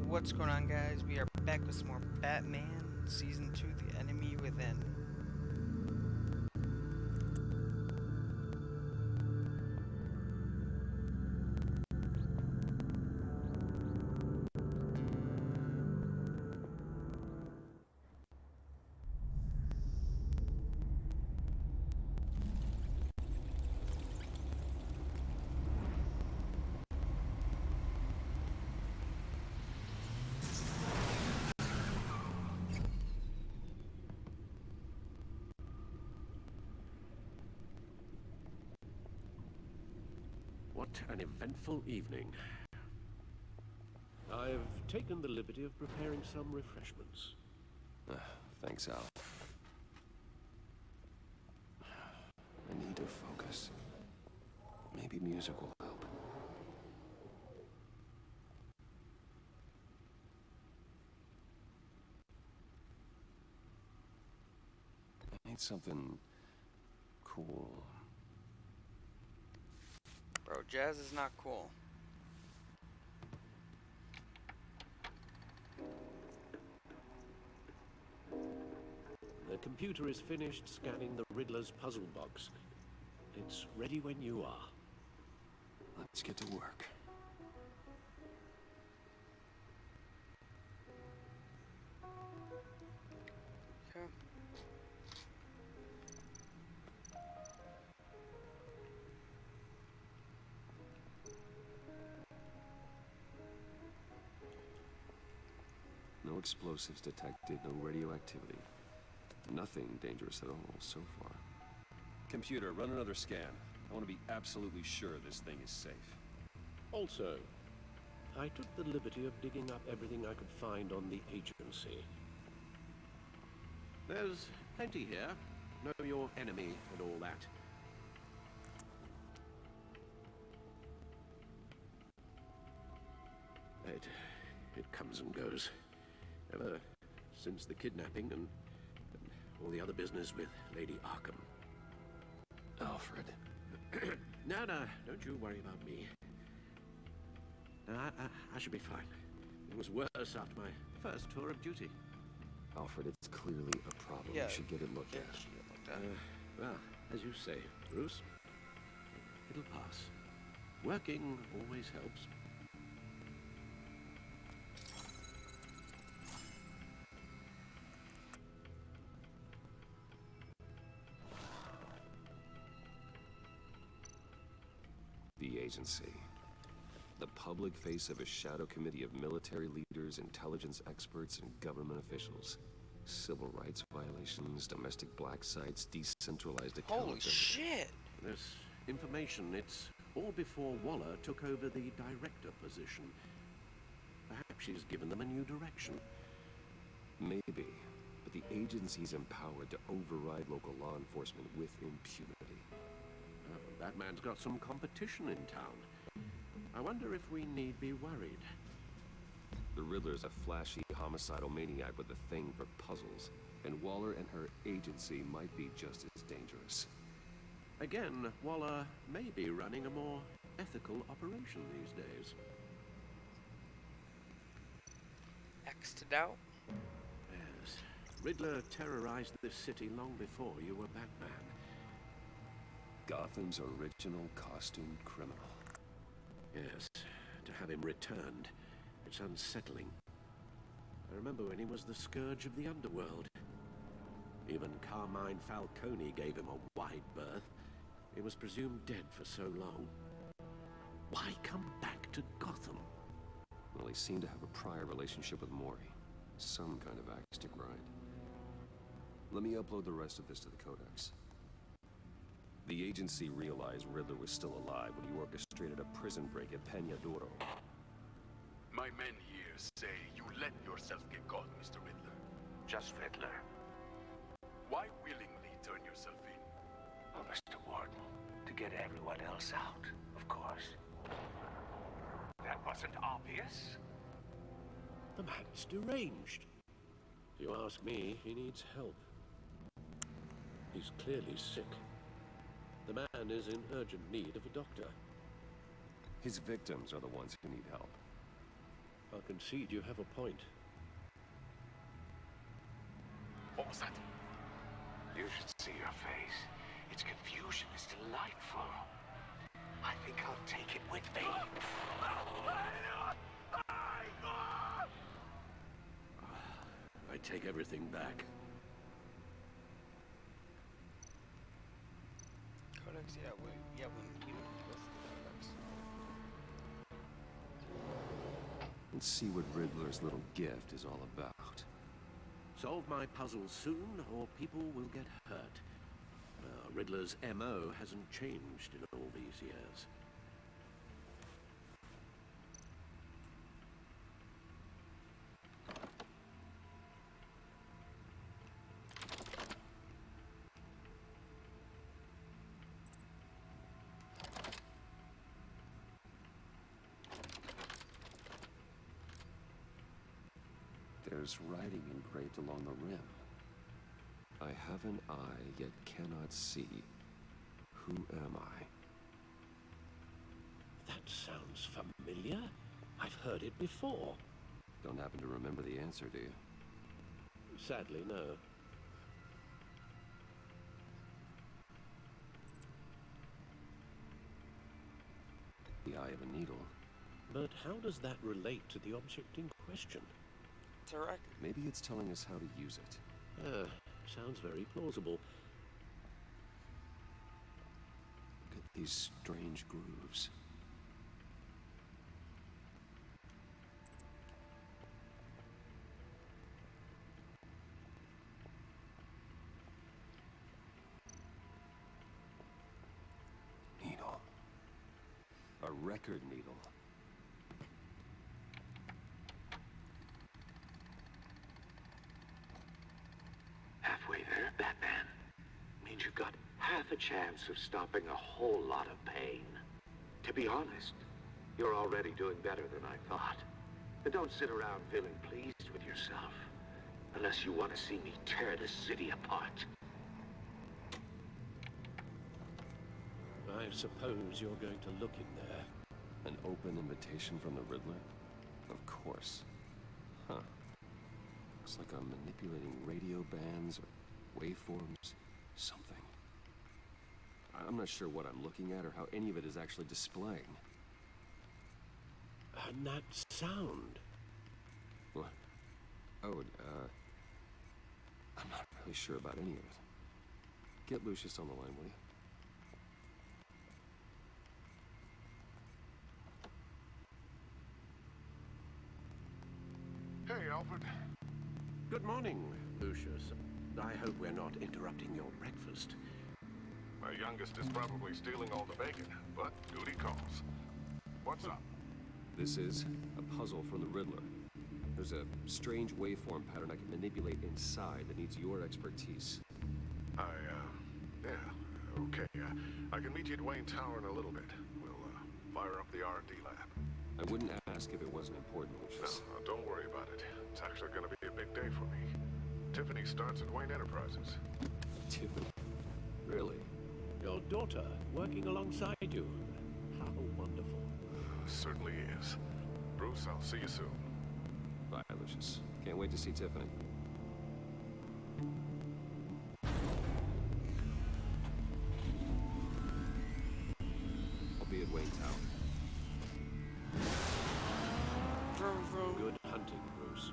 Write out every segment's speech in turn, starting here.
What's going on, guys? We are back with some more Batman Season 2, The Enemy Within. What an eventful evening. I've taken the liberty of preparing some refreshments. Thanks, Al. I need to focus. Maybe music will help. I need something cool. Bro, jazz is not cool. The computer is finished scanning the Riddler's puzzle box. It's ready when you are. Let's get to work. Okay. No explosives detected, no radioactivity. Nothing dangerous at all so far. Computer, run another scan. I want to be absolutely sure this thing is safe. Also, I took the liberty of digging up everything I could find on the agency. There's plenty here. Know your enemy and all that. It comes and goes. Ever since the kidnapping and all the other business with Lady Arkham. Alfred. No, don't you worry about me. No, I should be fine. It was worse after my first tour of duty. Alfred, it's clearly a problem. Yeah, You should get it looked yeah, at. should get looked at. Well, as you say, Bruce, it'll pass. Working always helps. The agency. The public face of a shadow committee of military leaders, intelligence experts, and government officials. Civil rights violations, domestic black sites, decentralized Holy accountability. shit! This information, it's all before Waller took over the director position. Perhaps she's given them a new direction. Maybe, but the agency's empowered to override local law enforcement with impunity. That man's got some competition in town. I wonder if we need be worried. The Riddler's a flashy, homicidal maniac with a thing for puzzles, and Waller and her agency might be just as dangerous. Again, Waller may be running a more ethical operation these days. X to doubt. Yes. Riddler terrorized this city long before you were Batman. Gotham's original costumed criminal. Yes, to have him returned, it's unsettling. I remember when he was the scourge of the underworld. Even Carmine Falcone gave him a wide berth. He was presumed dead for so long. Why come back to Gotham? Well, he seemed to have a prior relationship with Maury. Some kind of axe to grind. Let me upload the rest of this to the Codex. The agency realized Riddler was still alive when he orchestrated a prison break at Peñadoro. My men here say you let yourself get caught, Mr. Riddler. Just Riddler. Why willingly turn yourself in? Oh, Mr. Warden, to get everyone else out, of course. That wasn't obvious. The man's deranged. If you ask me, he needs help. He's clearly sick. The man is in urgent need of a doctor. His victims are the ones who need help. But concede you have a point. What was that? You should see your face. Its confusion is delightful. I think I'll take it with me. I take everything back. Codex, yeah, when you request the codex. And see what Riddler's little gift is all about. Solve my puzzle soon, or people will get hurt. Riddler's MO hasn't changed in all these years. There's writing engraved along the rim. I have an eye, yet cannot see. Who am I? That sounds familiar. I've heard it before. Don't happen to remember the answer, do you? Sadly, no. The eye of a needle. But how does that relate to the object in question? It's a record. Maybe it's telling us how to use it. Sounds very plausible. Look at these strange grooves. Needle. A record needle. Halfway there, Batman. Means you've got half a chance of stopping a whole lot of pain. To be honest, you're already doing better than I thought. But don't sit around feeling pleased with yourself. Unless you want to see me tear this city apart. I suppose you're going to look in there. An open invitation from the Riddler? Of course. Huh. Looks like I'm manipulating radio bands or waveforms. Something. I'm not sure what I'm looking at or how any of it is actually displaying. And that sound. What? Oh, I'm not really sure about any of it. Get Lucius on the line, will you? Hey, Alfred. Good morning, Lucius. I hope we're not interrupting your breakfast. My youngest is probably stealing all the bacon, but duty calls. What's up? This is a puzzle from the Riddler. There's a strange waveform pattern I can manipulate inside that needs your expertise. Yeah, okay. I can meet you at Wayne Tower in a little bit. We'll, fire up the R&D lab. I wouldn't ask if it wasn't important, No, Lucius. don't worry about it. It's actually gonna be a big day for me. Tiffany starts at Wayne Enterprises. Tiffany? Really? Your daughter working alongside you. How wonderful. Certainly is. Bruce, I'll see you soon. Bye, Lucius. Can't wait to see Tiffany. I'll be at Wayne Tower. Vroom, vroom. Good hunting, Bruce.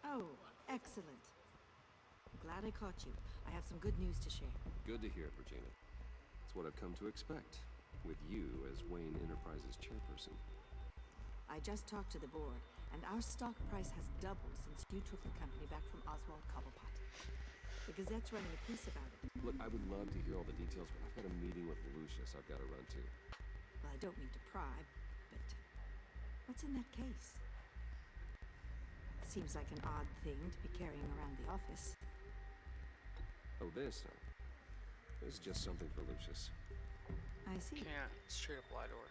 Oh, excellent. Glad I caught you. I have some good news to share. Good to hear it, Regina. It's what I've come to expect, with you as Wayne Enterprises chairperson. I just talked to the board, and our stock price has doubled since you took the company back from Oswald Cobblepot. The Gazette's running a piece about it. Look, I would love to hear all the details, but I've got a meeting with Lucius I've got to run to. Well, I don't mean to pry, but what's in that case? Seems like an odd thing to be carrying around the office. Oh, this, huh? This is just something for Lucius. I see. Can't straight up lie to her.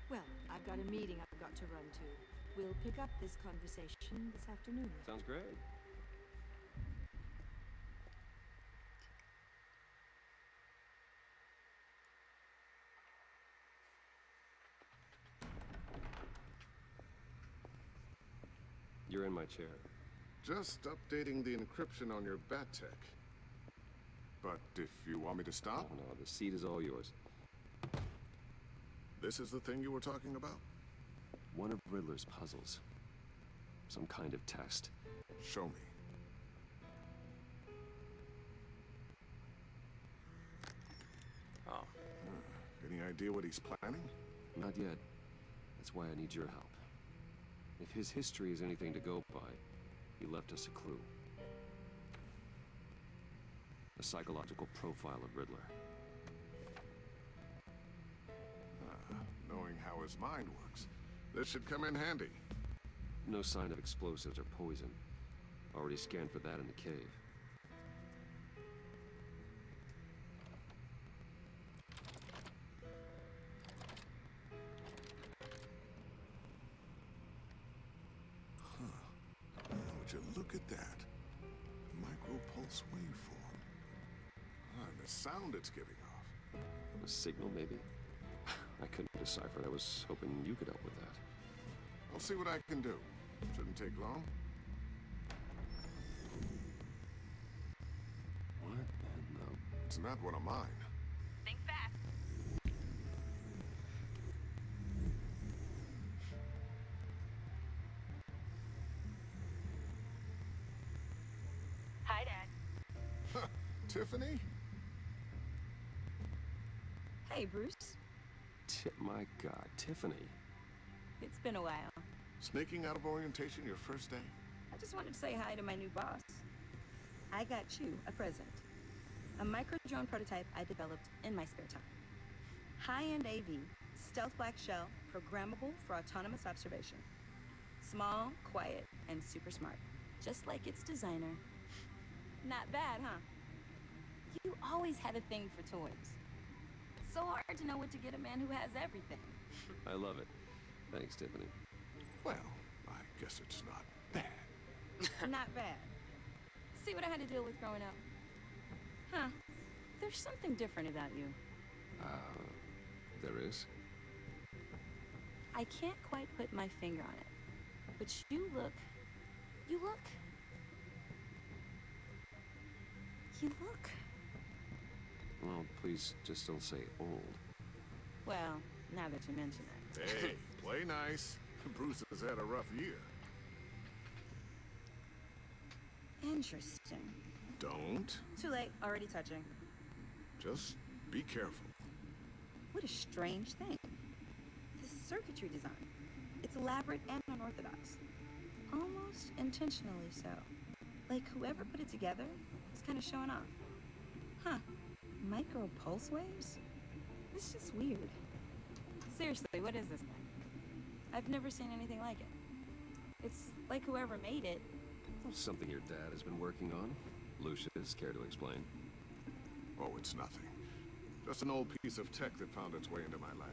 Well, I've got a meeting I've got to run to. We'll pick up this conversation this afternoon. Sounds great. You're in my chair. Just updating the encryption on your bat tech. But if you want me to stop, Oh, no, the seat is all yours. this is the thing you were talking about? One of Riddler's puzzles. Some kind of test. Show me. Oh. Any idea what he's planning? Not yet. That's why I need your help. If his history is anything to go by, he left us a clue. A psychological profile of Riddler. Knowing how his mind works, this should come in handy. No sign of explosives or poison. Already scanned for that in the cave. Would you look at that? Micropulse waveform. And the sound it's giving off. A signal, maybe? I couldn't decipher. I was hoping you could help with that. I'll see what I can do. Shouldn't take long. What in the... It's not one of mine. Think fast. Hi, Dad. Tiffany? Hey, Bruce. My God, Tiffany. It's been a while. Sneaking out of orientation your first day? I just wanted to say hi to my new boss. I got you a present. A micro-drone prototype I developed in my spare time. High-end AV, stealth black shell, programmable for autonomous observation. Small, quiet, and super smart. Just like its designer. Not bad, huh? You always had a thing for toys. It's so hard to know what to get a man who has everything. I love it. Thanks, Tiffany. Well, I guess it's not bad. Not bad. See what I had to deal with growing up? Huh. There's something different about you. There is? I can't quite put my finger on it. But you look... You look... Well, please just don't say old. Well, now that you mention it. Hey, play nice. Bruce has had a rough year. Interesting. Don't. Too late. Already touching. Just be careful. What a strange thing. This circuitry design. It's elaborate and unorthodox. Almost intentionally so. Like whoever put it together is kind of showing off. Huh. Micro pulse waves? It's just weird. Seriously, what is this thing? I've never seen anything like it. It's like whoever made it. Something your dad has been working on. Lucius, care to explain? Oh, it's nothing. Just an old piece of tech that found its way into my lab.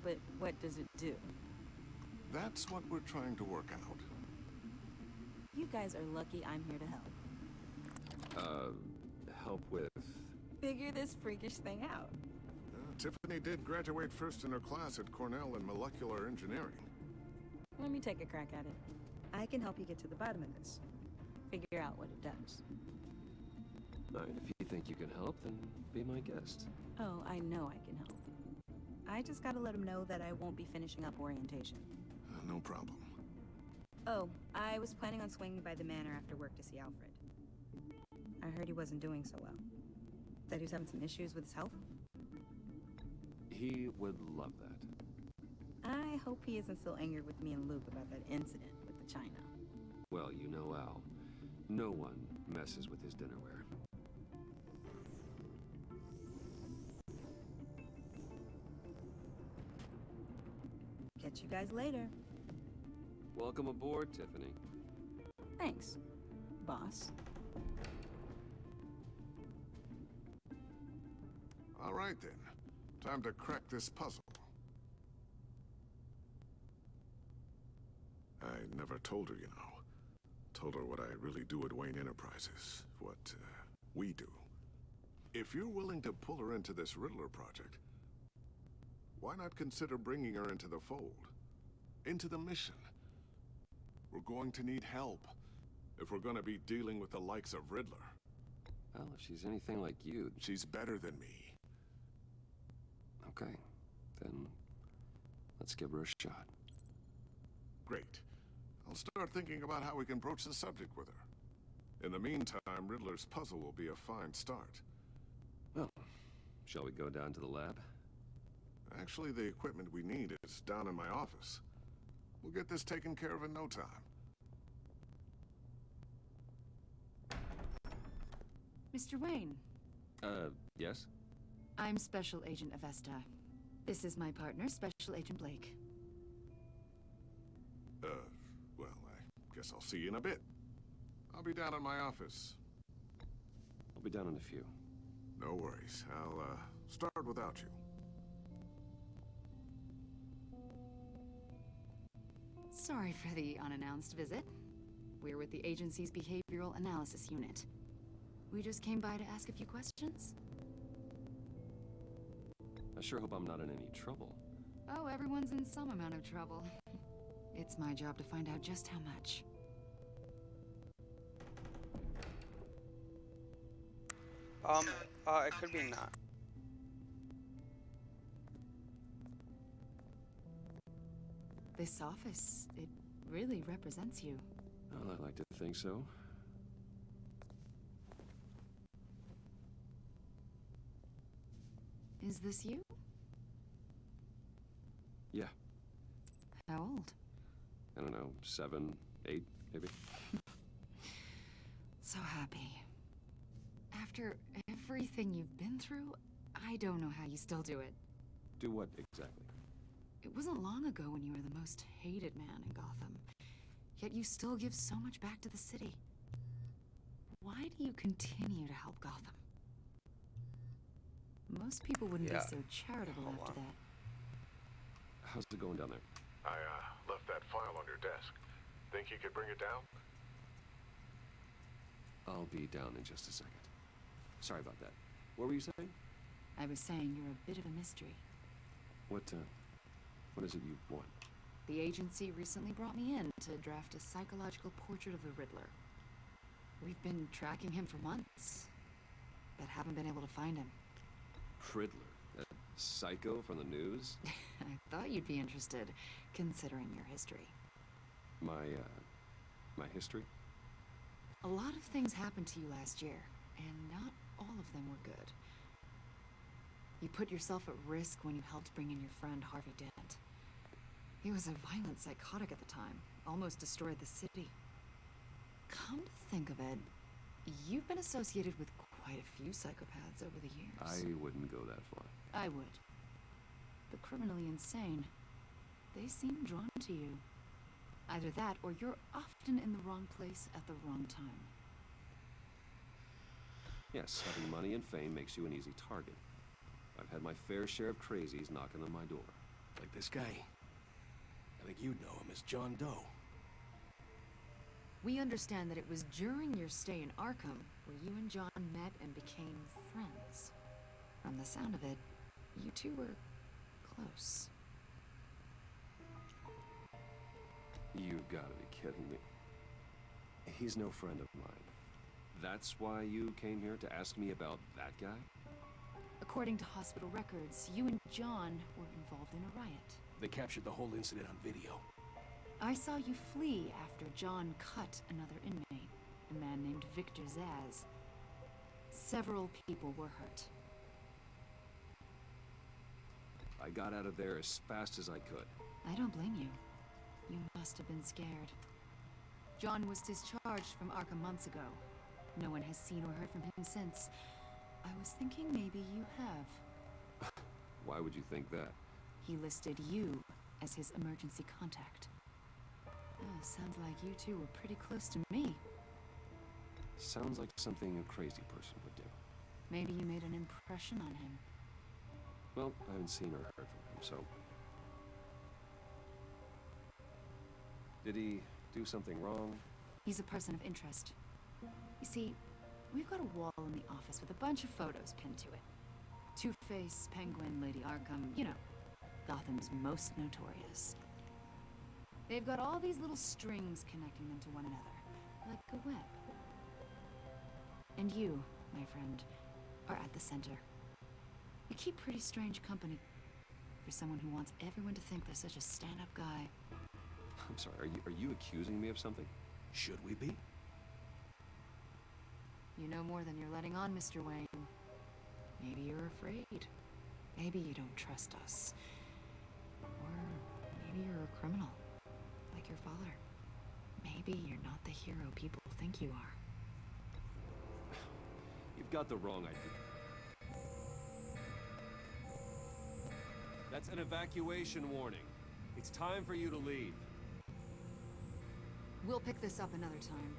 But what does it do? That's what we're trying to work out. You guys are lucky I'm here to help. Help with... Figure this freakish thing out. Tiffany did graduate first in her class at Cornell in molecular engineering. Let me take a crack at it. I can help you get to the bottom of this. Figure out what it does. All right, if you think you can help, then be my guest. Oh, I know I can help. I just gotta let him know that I won't be finishing up orientation. No problem. Oh, I was planning on swinging by the manor after work to see Alfred. I heard he wasn't doing so well. Said he was having some issues with his health. He would love that. I hope he isn't still angered with me and Luke about that incident with the china. Well, you know Al. No one messes with his dinnerware. Catch you guys later. Welcome aboard, Tiffany. Thanks, boss. All right then. Time to crack this puzzle. I never told her, you know. Told her what I really do at Wayne Enterprises. What, we do. If you're willing to pull her into this Riddler project, why not consider bringing her into the fold? Into the mission? We're going to need help if we're going to be dealing with the likes of Riddler. Well, if she's anything like you... She's better than me. Okay, then let's give her a shot. Great. I'll start thinking about how we can broach the subject with her. In the meantime, Riddler's puzzle will be a fine start. Well, shall we go down to the lab? Actually, the equipment we need is down in my office. We'll get this taken care of in no time. Mr. Wayne, Yes? I'm Special Agent Avesta. This is my partner, Special Agent Blake. Well, I guess I'll see you in a bit. I'll be down in my office. I'll be down in a few. No worries. I'll, start without you. Sorry for the unannounced visit. We're with the agency's Behavioral Analysis Unit. We just came by to ask a few questions. I sure hope I'm not in any trouble. Oh, everyone's in some amount of trouble. It's my job to find out just how much. It could be not. This office, it really represents you. Well, I'd like to think so. Is this you? Yeah, How old? I don't know, 7, 8, maybe? So happy. After everything you've been through, I don't know how you still do it. Do what, exactly? It wasn't long ago when you were the most hated man in Gotham. Yet you still give so much back to the city. Why do you continue to help Gotham? Most people wouldn't be so charitable after that. How's it going down there? I, left that file on your desk. Think you could bring it down? I'll be down in just a second. Sorry about that. What were you saying? I was saying you're a bit of a mystery. What is it you want? The agency recently brought me in to draft a psychological portrait of the Riddler. We've been tracking him for months, but haven't been able to find him. Riddler? That psycho from the news? I thought you'd be interested, considering your history. My history? A lot of things happened to you last year, and not all of them were good. You put yourself at risk when you helped bring in your friend Harvey Dent. He was a violent psychotic at the time, almost destroyed the city. Come to think of it, you've been associated with quite a few psychopaths over the years. I wouldn't go that far. I would. The criminally insane, they seem drawn to you. Either that, or you're often in the wrong place at the wrong time. Yes, having money and fame makes you an easy target. I've had my fair share of crazies knocking on my door. Like this guy. I think you'd know him as John Doe. We understand that it was during your stay in Arkham where you and John met and became friends. From the sound of it, you two were close. You've got to be kidding me. He's no friend of mine. That's why you came here to ask me about that guy? According to hospital records, you and John were involved in a riot. They captured the whole incident on video. I saw you flee after John cut another inmate, a man named Victor Zaz. Several people were hurt. I got out of there as fast as I could. I don't blame you. You must have been scared. John was discharged from Arkham months ago. No one has seen or heard from him since. I was thinking maybe you have. Why would you think that? He listed you as his emergency contact. Sounds like you two were pretty close to me. Sounds like something a crazy person would do. Maybe you made an impression on him. Well, I haven't seen or heard from him, so... Did he do something wrong? He's a person of interest. You see, we've got a wall in the office with a bunch of photos pinned to it. Two-Face, Penguin, Lady Arkham, you know, Gotham's most notorious. They've got all these little strings connecting them to one another, like a web. And you, my friend, are at the center. You keep pretty strange company for someone who wants everyone to think they're such a stand-up guy. I'm sorry, are you accusing me of something? Should we be? You know more than you're letting on, Mr. Wayne. Maybe you're afraid. Maybe you don't trust us. Or maybe you're a criminal, like your father. Maybe you're not the hero people think you are. You've got the wrong idea. That's an evacuation warning. It's time for you to leave. We'll pick this up another time.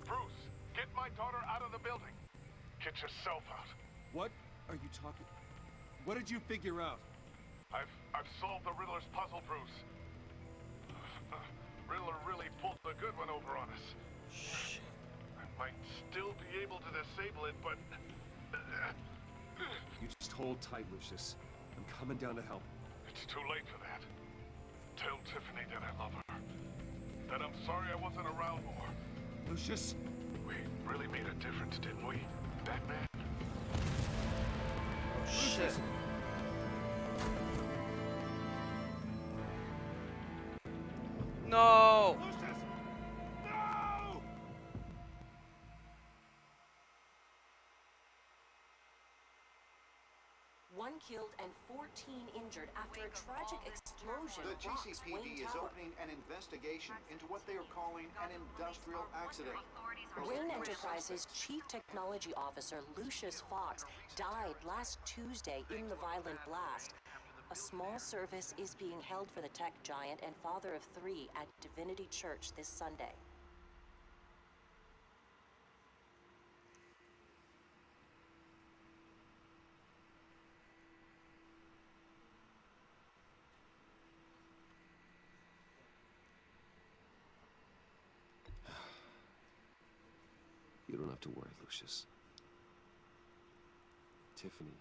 Bruce, get my daughter out of the building. Get yourself out. What are you talking... What did you figure out? I've solved the Riddler's puzzle, Bruce. Riddler really pulled a good one over on us. Shit. I might still be able to disable it, but... You just hold tight, Lucius. I'm coming down to help. It's too late for that. Tell Tiffany that I love her. That I'm sorry I wasn't around more. Lucius? We really made a difference, didn't we, Batman? Oh, shit. No! Lucius! No! One killed and 14 injured after a tragic explosion The rocks GCPD Wayne is Tower. opening an investigation into what they are calling an industrial accident. Wayne Enterprises Chief Technology Officer Lucius Fox died last Tuesday in the violent blast. A small service is being held for the tech giant and father of 3 at Divinity Church this Sunday. You don't have to worry, Lucius. Tiffany...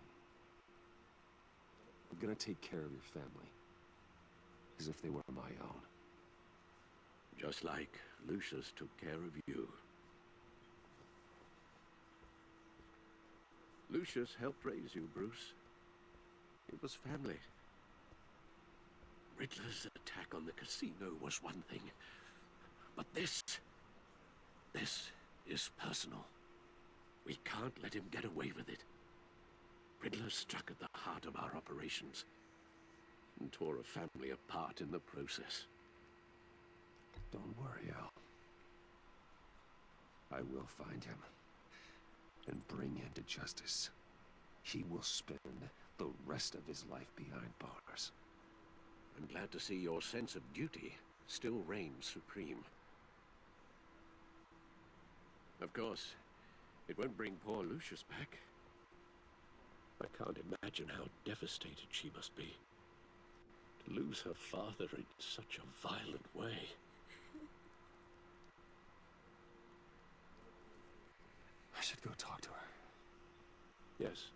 I'm gonna take care of your family. As if they were my own. Just like Lucius took care of you. Lucius helped raise you, Bruce. It was family. Riddler's attack on the casino was one thing. But this is personal. We can't let him get away with it. Riddler struck at the heart of our operations and tore a family apart in the process. Don't worry, Al. I will find him and bring him to justice. He will spend the rest of his life behind bars. I'm glad to see your sense of duty still reigns supreme. Of course, it won't bring poor Lucius back. I can't imagine how devastated she must be. To lose her father in such a violent way. I should go talk to her. Yes,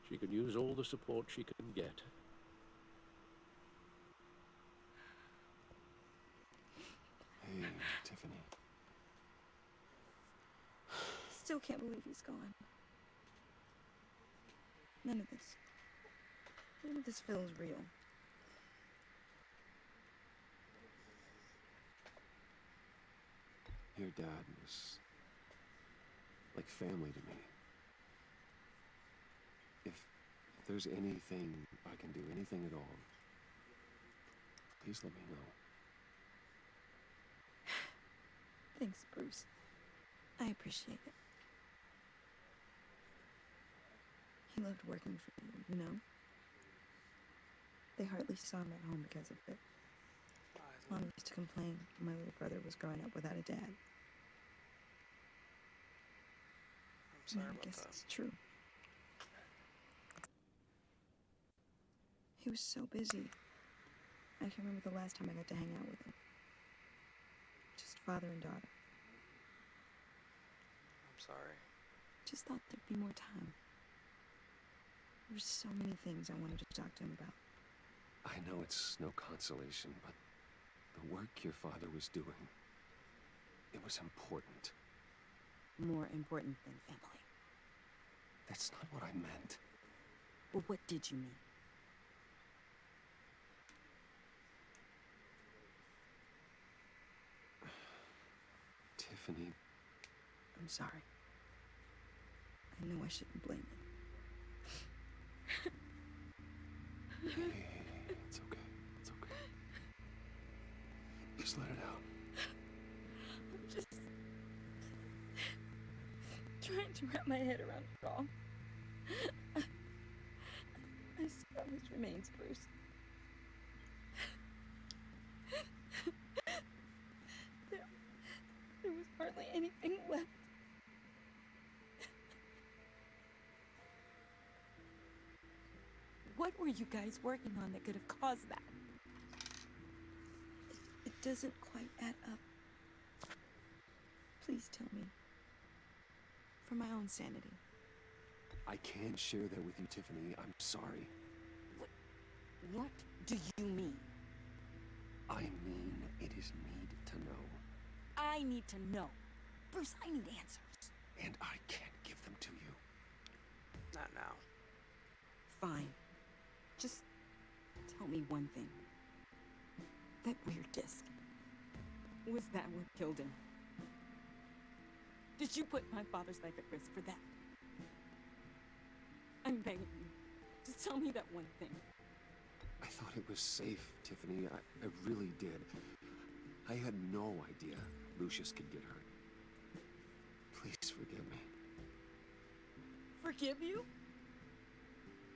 she could use all the support she can get. Hey, Tiffany. Still can't believe he's gone. None of this feels real. Your dad was like family to me. If there's anything I can do, anything at all, please let me know. Thanks, Bruce. I appreciate it. He loved working for you, you know? They hardly saw him at home because of it. Mom used to complain my little brother was growing up without a dad. I'm sorry I about guess that. it's true. He was so busy. I can remember the last time I got to hang out with him. Just father and daughter. I'm sorry. Just thought there'd be more time. There were so many things I wanted to talk to him about. I know it's no consolation, but the work your father was doing, it was important. More important than family. That's not what I meant. Well, what did you mean? Tiffany, I'm sorry. I know I shouldn't blame you. hey, it's okay. It's okay. Just let it out. I'm just trying to wrap my head around it all. I still have his remains, Bruce. There was hardly anything left. What were you guys working on that could have caused that? It doesn't quite add up. Please tell me. For my own sanity. I can't share that with you, Tiffany. I'm sorry. What do you mean? I mean, it is need to know. I need to know. Bruce, I need answers. And I can't give them to you. Not now. Fine. Just tell me one thing. That weird disc. Was that what killed him? Did you put my father's life at risk for that? I'm begging you. Just tell me that one thing. I thought it was safe, Tiffany. I really did. I had no idea Lucius could get hurt. Please forgive me. Forgive you?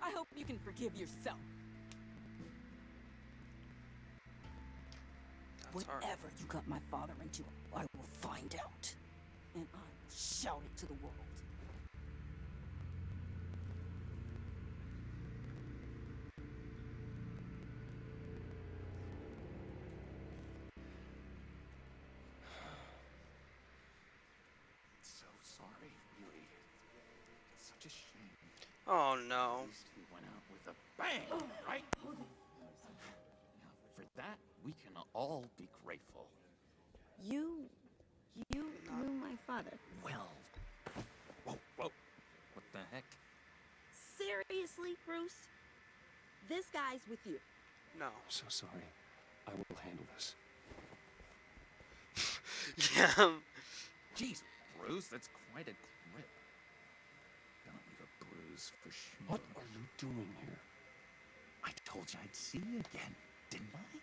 I hope you can forgive yourself. That's hard. Whatever you got my father into, I will find out. And I will shout it to the world. So sorry, really. It's such a shame. Oh no. At least he went out with a bang, right? Now, for that, we can all be grateful. You knew my father. Well, whoa. What the heck? Seriously, Bruce? This guy's with you. No. I'm so sorry. I will handle this. Yeah. Jeez, Bruce, that's quite a grip. Gonna leave a bruise for sure. What are you doing here? I told you I'd see you again, didn't I?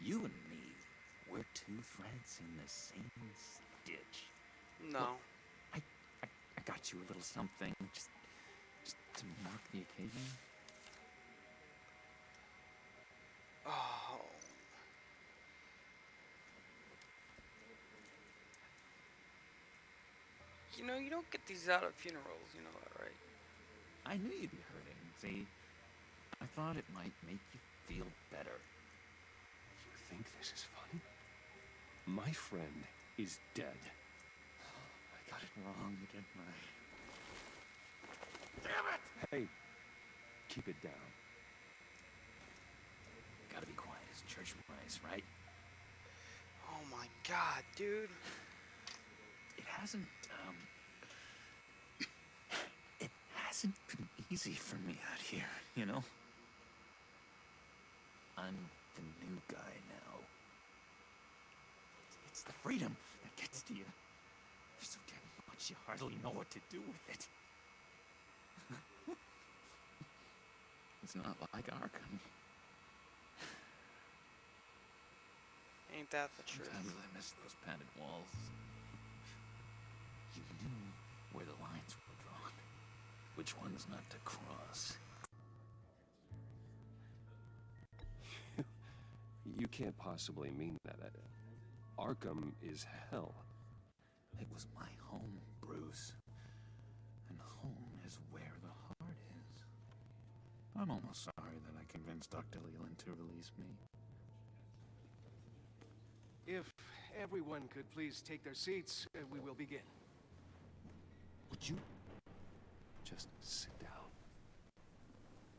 You and me, we're two threads in the same stitch. No. Look, I got you a little something, just to mark the occasion. Oh. You know, you don't get these out at funerals, you know that, right? I knew you'd be hurting. See, I thought it might make you feel better. You think this is funny? My friend is dead. I got it wrong, didn't I? Damn it! Hey, keep it down. Gotta be quiet as church mice, right? Oh my god, dude. It hasn't been easy for me out here, you know? I'm the new guy now. It's the freedom that gets to you. There's so damn much you hardly know what to do with it. It's not like Arkham. Ain't that the truth? Sometimes I miss those padded walls. You knew where the lines were drawn. Which ones not to cross. You can't possibly mean that. Arkham is hell. It was my home, Bruce. And home is where the heart is. I'm almost sorry that I convinced Dr. Leland to release me. If everyone could please take their seats, we will begin. Would you just sit down?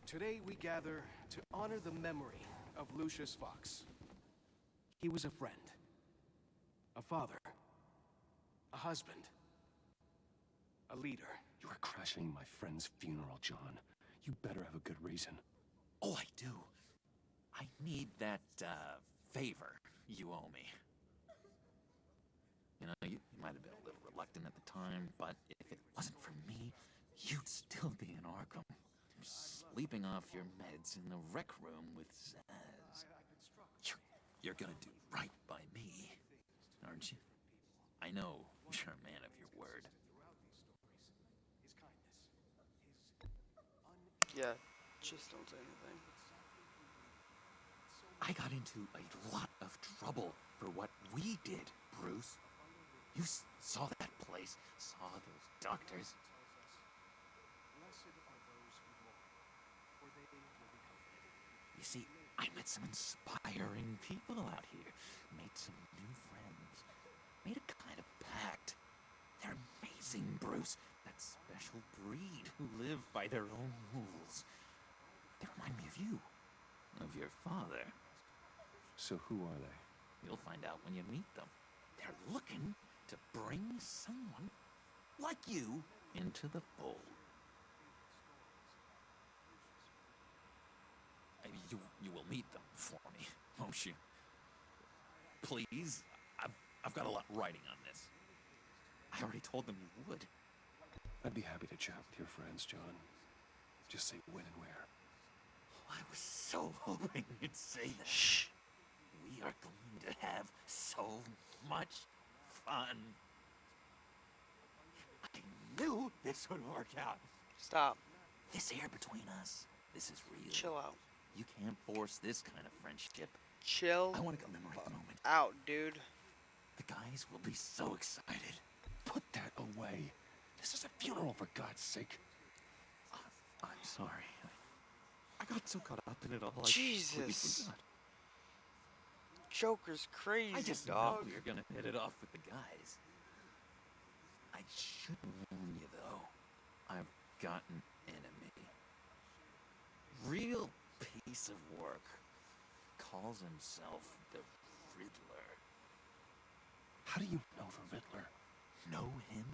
Today we gather to honor the memory of Lucius Fox. He was a friend, a father, a husband, a leader. You are crashing my friend's funeral, John. You better have a good reason. Oh, I do. I need that, favor you owe me. You know, you might have been a little reluctant at the time, but if it wasn't for me, you'd still be in Arkham. Sleeping off your meds in the rec room with Zaz. You're gonna do right by me, aren't you? I know you're a man of your word. Yeah, just don't say anything. I got into a lot of trouble for what we did, Bruce. You saw that place, saw those doctors. You see, I met some inspiring people out here, made some new friends, made a kind of pact. They're amazing, Bruce. That special breed who live by their own rules. They remind me of you, of your father. So who are they? You'll find out when you meet them. They're looking to bring someone like you into the fold. You will meet them for me, won't you? Please? I've got a lot riding on this. I already told them you would. I'd be happy to chat with your friends, John. Just say when and where. I was so hoping you'd say that. Shh. We are going to have so much fun. I knew this would work out. Stop. This air between us, this is real. Chill out. You can't force this kind of friendship. Chill I want to commemorate the moment. out, dude. The guys will be so excited. Put that away. This is a funeral, for God's sake. I'm sorry. I got so caught up in it all. I Jesus. completely forgot. Joker's crazy, I just dog. know you're gonna hit it off with the guys. I should warn you though. I've got an enemy. Real piece of work. Calls himself the Riddler. How do you know the Riddler? Know him?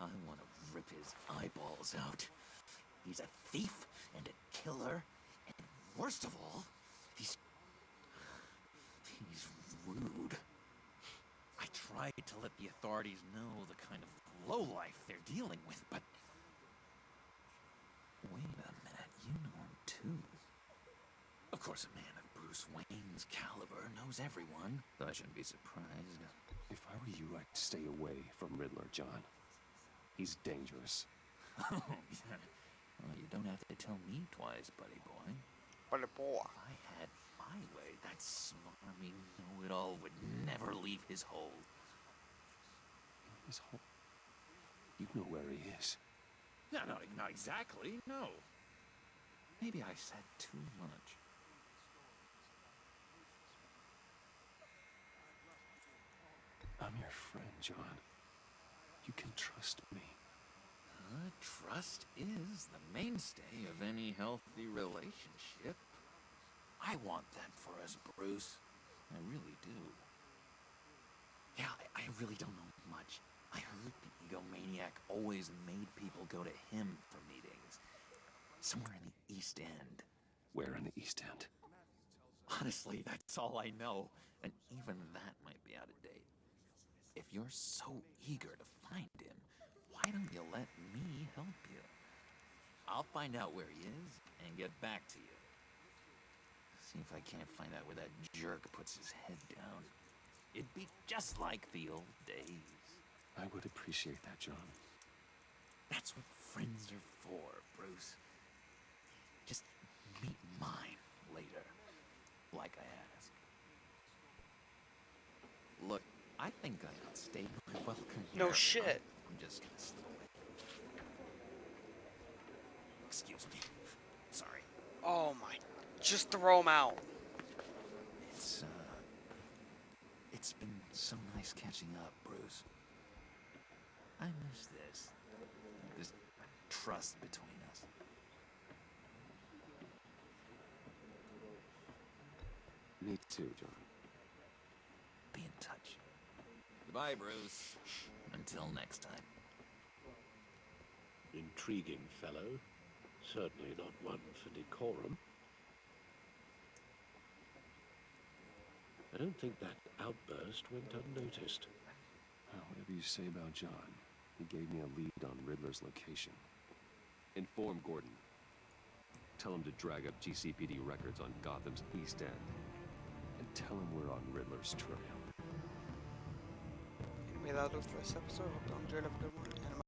I want to rip his eyeballs out. He's a thief and a killer, and worst of all, he's rude. I tried to let the authorities know the kind of lowlife they're dealing with, but... Wait a minute, you know him too. Of course, a man of Bruce Wayne's caliber knows everyone, so I shouldn't be surprised. If I were you, I'd stay away from Riddler, John. He's dangerous. Oh, yeah. Well, you don't have to tell me twice, buddy boy. Buddy boy. If I had my way, that smarmy know-it-all would never leave his hole. His hole? You know where he is. No, not exactly, no. Maybe I said too much. I'm your friend, John. You can trust me. Trust is the mainstay of any healthy relationship. I want that for us, Bruce. I really do. Yeah, I really don't know much. I heard the egomaniac always made people go to him for meetings. Somewhere in the East End. Where in the East End? Honestly, that's all I know. And even that might be out of date. If you're so eager to find him, why don't you let me help you? I'll find out where he is and get back to you. See if I can't find out where that jerk puts his head down. It'd be just like the old days. I would appreciate that, John. That's what friends are for, Bruce. Just meet mine later, like I asked. think I outstayed my welcome No here. shit. I'm just gonna slip away. Excuse me. Sorry. Oh my. Just throw him out. It's been so nice catching up, Bruce. I miss this. This trust between us. Me too, John. Be in touch. Goodbye, Bruce. Until next time. Intriguing fellow. Certainly not one for decorum. I don't think that outburst went unnoticed. Well, whatever you say about John, he gave me a lead on Riddler's location. Inform Gordon. Tell him to drag up GCPD records on Gotham's East End. And tell him we're on Riddler's trail. Anyway, that'll do for this episode. Hope you all enjoyed. Have a good one. And